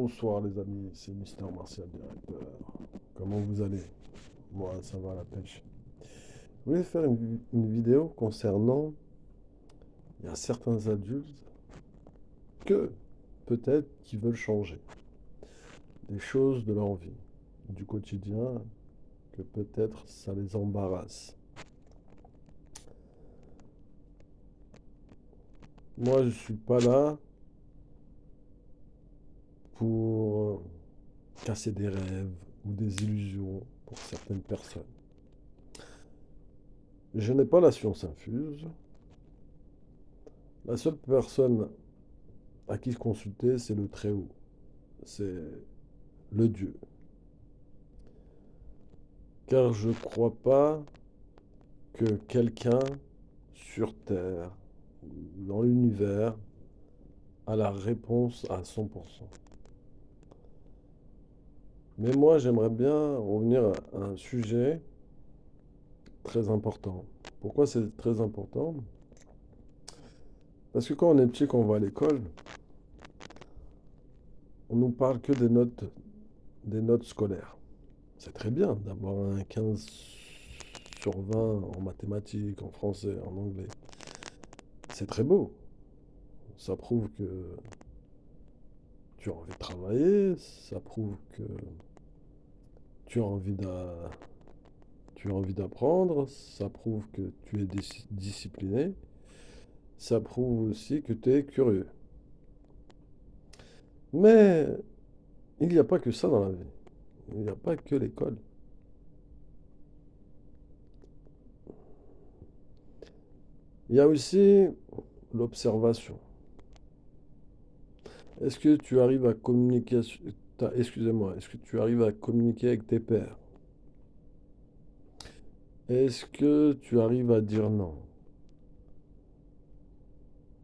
Bonsoir les amis, c'est Mister Martial Directeur. Comment vous allez? Moi, ça va à la pêche. Je voulais faire une vidéo concernant, il y a certains adultes que peut-être qui veulent changer des choses de leur vie, du quotidien, que peut-être ça les embarrasse. Moi, je suis pas là pour casser des rêves ou des illusions pour certaines personnes. Je n'ai pas la science infuse. La seule personne à qui se consulter, c'est le Très-Haut, c'est le Dieu. Car je ne crois pas que quelqu'un sur Terre, dans l'univers, a la réponse à 100%. Mais moi, j'aimerais bien revenir à un sujet très important. Pourquoi c'est très important? Parce que quand on est petit, quand on va à l'école, on nous parle que des notes scolaires. C'est très bien d'avoir un 15 sur 20 en mathématiques, en français, en anglais. C'est très beau. Ça prouve que tu as envie de travailler, ça prouve que tu as tu as envie d'apprendre, ça prouve que tu es discipliné, ça prouve aussi que tu es curieux. Mais il n'y a pas que ça dans la vie. Il n'y a pas que l'école. Il y a aussi l'observation. Est-ce que tu arrives à communiquer, excusez-moi, est-ce que tu arrives à communiquer avec tes pairs? Est-ce que tu arrives à dire non?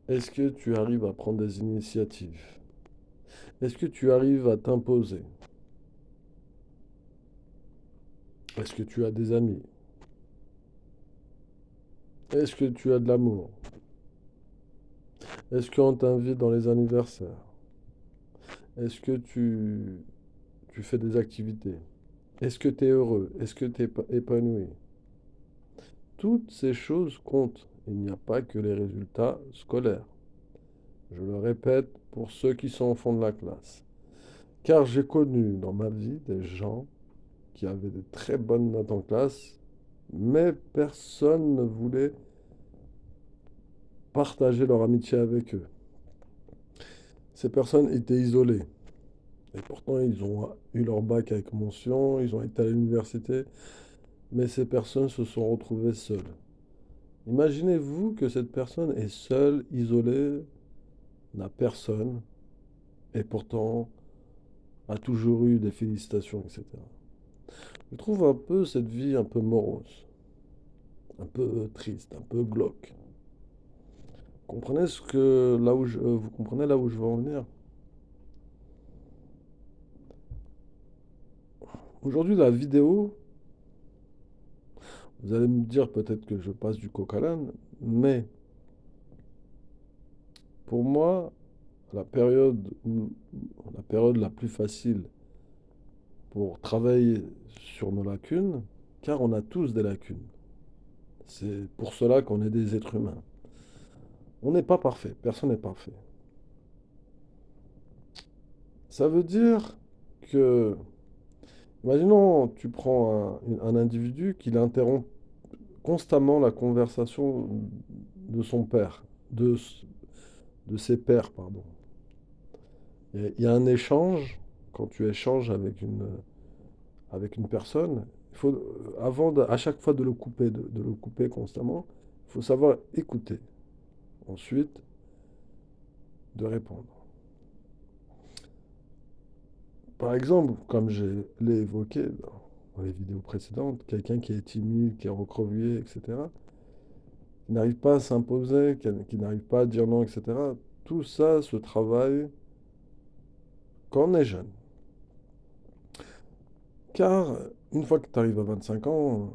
Est-ce que tu arrives à prendre des initiatives? Est-ce que tu arrives à t'imposer? Est-ce que tu as des amis? Est-ce que tu as de l'amour? Est-ce qu'on t'invite dans les anniversaires? Est-ce que tu fais des activités? Est-ce que tu es heureux? Est-ce que tu es épanoui? Toutes ces choses comptent. Il n'y a pas que les résultats scolaires. Je le répète pour ceux qui sont au fond de la classe. Car j'ai connu dans ma vie des gens qui avaient de très bonnes notes en classe, mais personne ne voulait partager leur amitié avec eux. Ces personnes étaient isolées. Et pourtant, ils ont eu leur bac avec mention, ils ont été à l'université, mais ces personnes se sont retrouvées seules. Imaginez-vous que cette personne est seule, isolée, n'a personne, et pourtant a toujours eu des félicitations, etc. Je trouve un peu cette vie un peu morose, un peu triste, un peu glauque. Comprenez vous comprenez là où je veux en venir? Aujourd'hui, la vidéo, vous allez me dire peut-être que je passe du coq à l'âne, mais pour moi, la période la plus facile pour travailler sur nos lacunes, car on a tous des lacunes. C'est pour cela qu'on est des êtres humains. On n'est pas parfait, personne n'est parfait. Ça veut dire que, imaginons, tu prends un individu qui interrompt constamment la conversation de son père, de ses pairs, pardon. Il y a un échange, quand tu échanges avec une personne, il faut, à chaque fois de le couper constamment, il faut savoir écouter. Ensuite, de répondre. Par exemple, comme je l'ai évoqué dans les vidéos précédentes, quelqu'un qui est timide, qui est recroquevillé, etc., qui n'arrive pas à s'imposer, qui n'arrive pas à dire non, etc., tout ça se travaille quand on est jeune. Car une fois que tu arrives à 25 ans,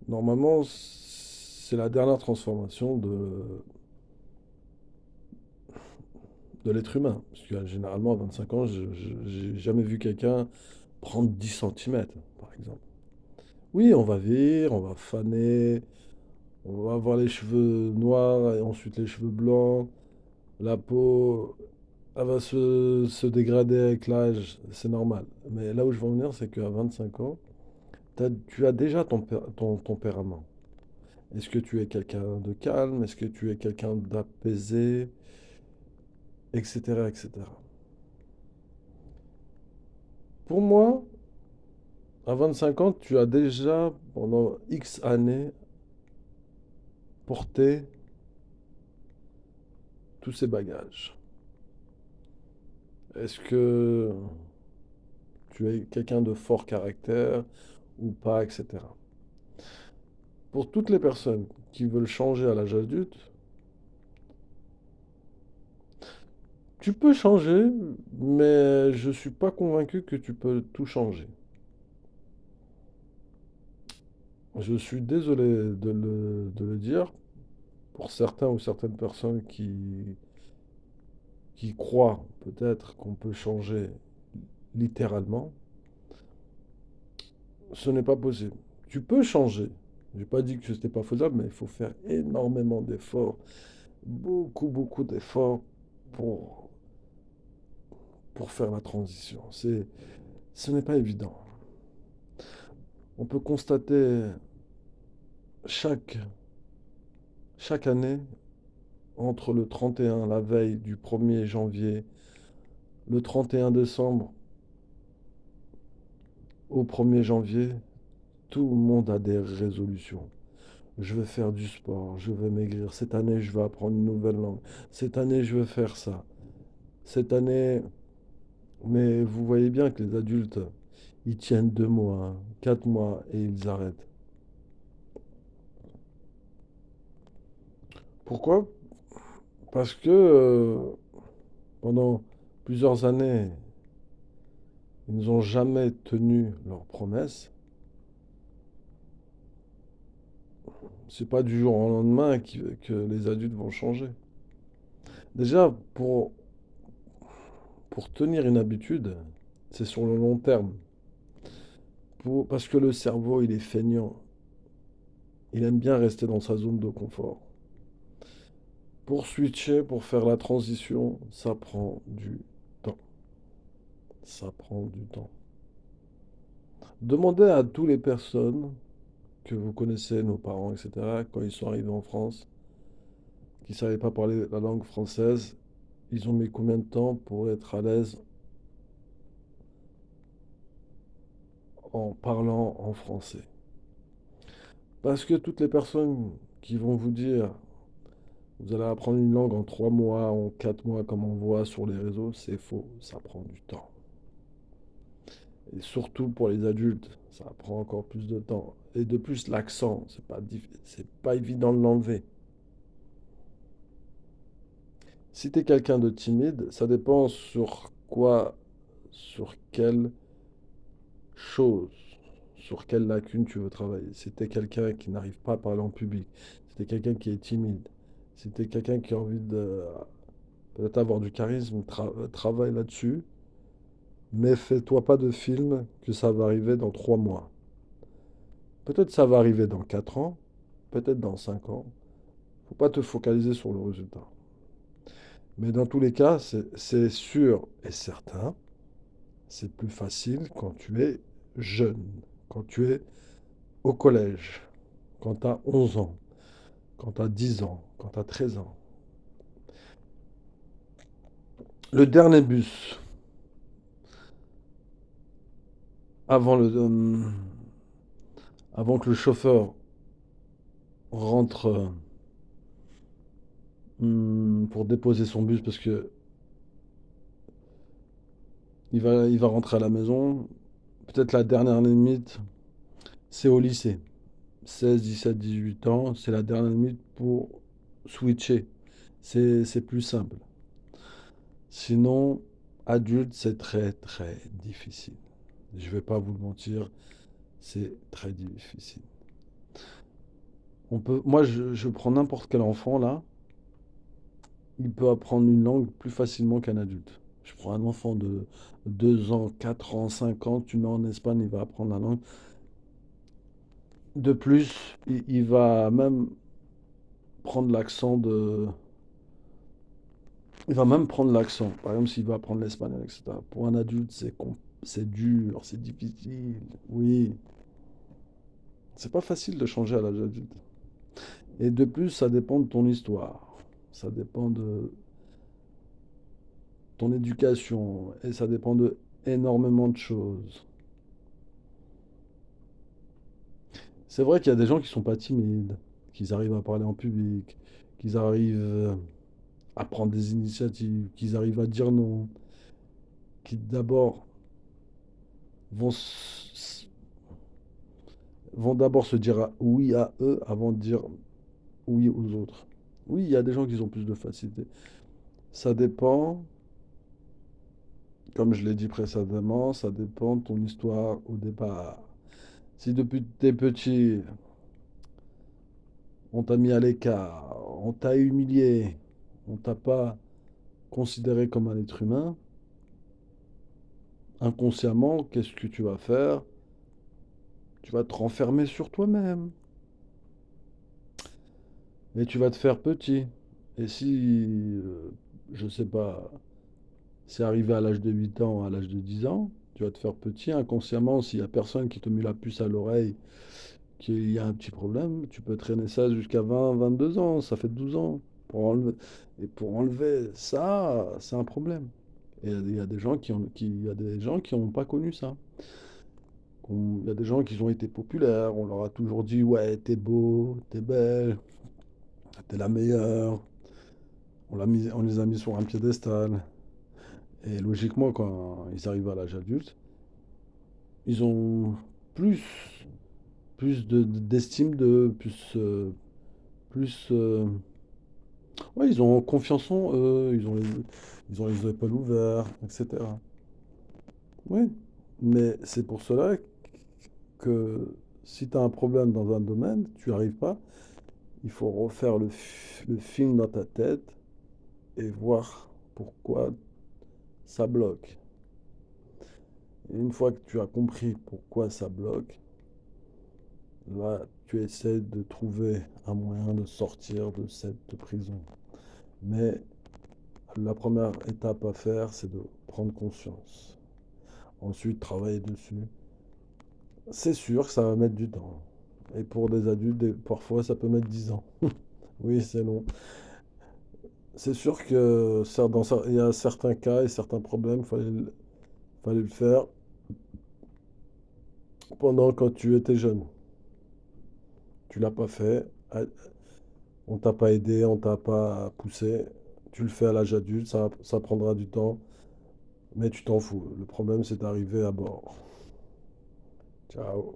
normalement, c'est la dernière transformation de l'être humain. Parce que généralement, à 25 ans, j'ai jamais vu quelqu'un prendre 10 centimètres, par exemple. Oui, on va vieillir, on va faner, on va avoir les cheveux noirs et ensuite les cheveux blancs. La peau, elle va se dégrader avec l'âge, c'est normal. Mais là où je veux en venir, c'est qu'à 25 ans, tu as déjà ton tempérament. Est-ce que tu es quelqu'un de calme? Est-ce que tu es quelqu'un d'apaisé? Etc., etc. Pour moi, à 25 ans, tu as déjà, pendant X années, porté tous ces bagages. Est-ce que tu es quelqu'un de fort caractère ou pas, etc. Pour toutes les personnes qui veulent changer à l'âge adulte, tu peux changer, mais je ne suis pas convaincu que tu peux tout changer. Je suis désolé de le dire pour certains ou certaines personnes qui croient peut-être qu'on peut changer littéralement. Ce n'est pas possible. Tu peux changer. Je n'ai pas dit que ce n'était pas faisable, mais il faut faire énormément d'efforts, beaucoup, beaucoup d'efforts pour, pour faire la transition. Ce n'est pas évident. On peut constater chaque, chaque année, entre le 31, la veille du 1er janvier, le 31 décembre au 1er janvier, tout le monde a des résolutions. Je vais faire du sport, je vais maigrir. Cette année, je vais apprendre une nouvelle langue. Cette année, je vais faire ça. Cette année, mais vous voyez bien que les adultes, ils tiennent 2 mois, 4 mois et ils arrêtent. Pourquoi? Parce que pendant plusieurs années, ils n'ont jamais tenu leurs promesses. C'est pas du jour au lendemain que les adultes vont changer. Déjà, pour tenir une habitude, c'est sur le long terme. Parce que le cerveau, il est feignant. Il aime bien rester dans sa zone de confort. Pour switcher, pour faire la transition, ça prend du temps. Ça prend du temps. Demandez à toutes les personnes que vous connaissez, nos parents, etc., quand ils sont arrivés en France, qui ne savaient pas parler la langue française, ils ont mis combien de temps pour être à l'aise en parlant en français? Parce que toutes les personnes qui vont vous dire, vous allez apprendre une langue en 3 mois, en 4 mois, comme on voit sur les réseaux, c'est faux, ça prend du temps. Et surtout pour les adultes, ça prend encore plus de temps. Et de plus, l'accent, c'est pas évident de l'enlever. Si tu es quelqu'un de timide, ça dépend sur quoi, sur quelle chose, sur quelle lacune tu veux travailler. Si tu es quelqu'un qui n'arrive pas à parler en public, si tu es quelqu'un qui est timide, si tu es quelqu'un qui a envie de peut-être avoir du charisme, travaille là-dessus, mais fais-toi pas de film que ça va arriver dans 3 mois. Peut-être ça va arriver dans 4 ans, peut-être dans 5 ans. Faut pas te focaliser sur le résultat. Mais dans tous les cas, c'est sûr et certain, c'est plus facile quand tu es jeune, quand tu es au collège, quand tu as 11 ans, quand tu as 10 ans, quand tu as 13 ans. Le dernier bus, avant, avant que le chauffeur rentre pour déposer son bus, parce que il va rentrer à la maison, peut-être la dernière limite, c'est au lycée. 16, 17, 18 ans, c'est la dernière limite pour switcher. C'est plus simple. Sinon, adulte, c'est très très difficile. Je vais pas vous le mentir, c'est très difficile. Moi, je prends n'importe quel enfant là. il peut apprendre une langue plus facilement qu'un adulte. Je prends un enfant de 2 ans, 4 ans, 5 ans, tu mets en Espagne, il va apprendre la langue. De plus, il va même prendre l'accent de... Il va même prendre l'accent. Par exemple, s'il va apprendre l'espagnol, etc. Pour un adulte, c'est dur, c'est difficile. Oui, c'est pas facile de changer à l'âge adulte. Et de plus, ça dépend de ton histoire. Ça dépend de ton éducation. Et ça dépend de énormément de choses. C'est vrai qu'il y a des gens qui sont pas timides, qu'ils arrivent à parler en public, qu'ils arrivent à prendre des initiatives, qu'ils arrivent à dire non, qui d'abord vont, vont d'abord se dire oui à eux avant de dire oui aux autres. Oui, il y a des gens qui ont plus de facilité. Ça dépend, comme je l'ai dit précédemment, ça dépend de ton histoire au départ. Si depuis que t'es petit, on t'a mis à l'écart, on t'a humilié, on t'a pas considéré comme un être humain, inconsciemment, qu'est-ce que tu vas faire? Tu vas te renfermer sur toi-même. Et tu vas te faire petit. Et si, je sais pas, c'est arrivé à l'âge de 8 ans, à l'âge de 10 ans, tu vas te faire petit inconsciemment. S'il y a personne qui te met la puce à l'oreille, qu'il y a un petit problème, tu peux traîner ça jusqu'à 20, 22 ans. Ça fait 12 ans. Et pour enlever ça, c'est un problème. Et il y a des gens il y a des gens qui n'ont pas connu ça. Il y a des gens qui ont été populaires. On leur a toujours dit, ouais, t'es beau, t'es belle, t'es la meilleure. On les a mis sur un piédestal. Et logiquement, quand ils arrivent à l'âge adulte, ils ont plus, d'estime d'eux, plus, ouais, ils ont confiance en eux, ils ont les épaules ouvertes, etc. Oui, mais c'est pour cela que si tu as un problème dans un domaine, tu n'y arrives pas, il faut refaire le film dans ta tête et voir pourquoi ça bloque. Et une fois que tu as compris pourquoi ça bloque, là, tu essaies de trouver un moyen de sortir de cette prison. Mais la première étape à faire, c'est de prendre conscience. Ensuite, travailler dessus. C'est sûr que ça va mettre du temps. Et pour des adultes, parfois, ça peut mettre 10 ans. Oui, c'est long. C'est sûr que il y a certains cas et certains problèmes, fallait le faire pendant quand tu étais jeune. Tu l'as pas fait, on t'a pas aidé, on t'a pas poussé. Tu le fais à l'âge adulte, ça prendra du temps, mais tu t'en fous. Le problème, c'est d'arriver à bord. Ciao.